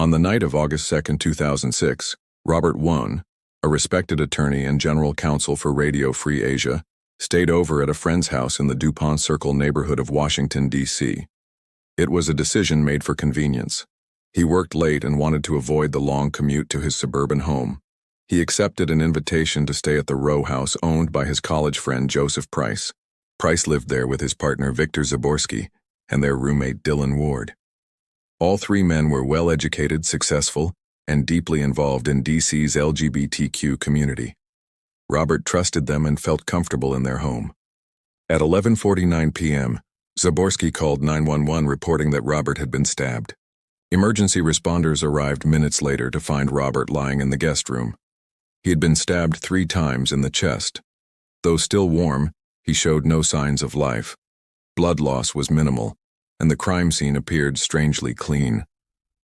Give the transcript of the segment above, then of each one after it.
On the night of August 2, 2006, Robert Wone, a respected attorney and general counsel for Radio Free Asia, stayed over at a friend's house in the DuPont Circle neighborhood of Washington, D.C. It was a decision made for convenience. He worked late and wanted to avoid the long commute to his suburban home. He accepted an invitation to stay at the row house owned by his college friend Joseph Price. Price lived there with his partner Victor Zaborsky and their roommate Dylan Ward. All three men were well-educated, successful, and deeply involved in DC's LGBTQ community. Robert trusted them and felt comfortable in their home. At 11:49 p.m., Zaborsky called 911 reporting that Robert had been stabbed. Emergency responders arrived minutes later to find Robert lying in the guest room. He had been stabbed 3 times in the chest. Though still warm, he showed no signs of life. Blood loss was minimal, and the crime scene appeared strangely clean.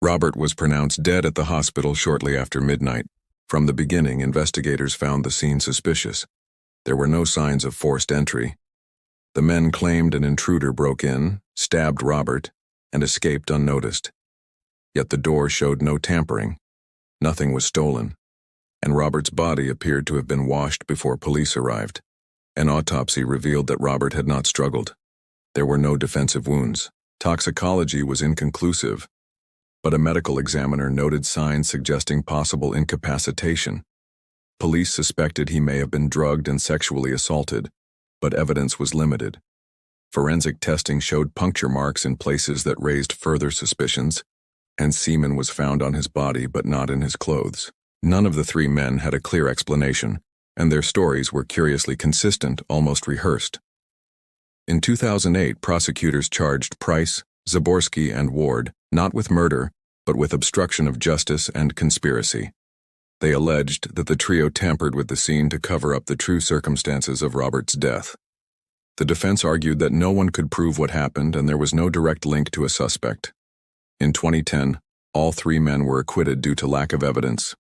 Robert was pronounced dead at the hospital shortly after midnight. From the beginning, investigators found the scene suspicious. There were no signs of forced entry. The men claimed an intruder broke in, stabbed Robert, and escaped unnoticed. Yet the door showed no tampering. Nothing was stolen, and Robert's body appeared to have been washed before police arrived. An autopsy revealed that Robert had not struggled. There were no defensive wounds. Toxicology was inconclusive, but a medical examiner noted signs suggesting possible incapacitation. Police suspected he may have been drugged and sexually assaulted, but evidence was limited. Forensic testing showed puncture marks in places that raised further suspicions, and semen was found on his body but not in his clothes. None of the 3 men had a clear explanation, and their stories were curiously consistent, almost rehearsed. In 2008, prosecutors charged Price, Zaborsky, and Ward not with murder, but with obstruction of justice and conspiracy. They alleged that the trio tampered with the scene to cover up the true circumstances of Robert's death. The defense argued that no one could prove what happened and there was no direct link to a suspect. In 2010, all 3 men were acquitted due to lack of evidence.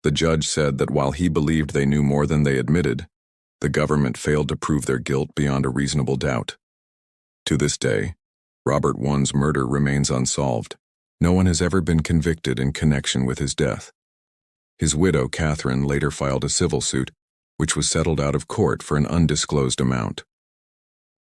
The judge said that while he believed they knew more than they admitted, the government failed to prove their guilt beyond a reasonable doubt. To this day, Robert Wone's murder remains unsolved. No one has ever been convicted in connection with his death. His widow, Catherine, later filed a civil suit, which was settled out of court for an undisclosed amount.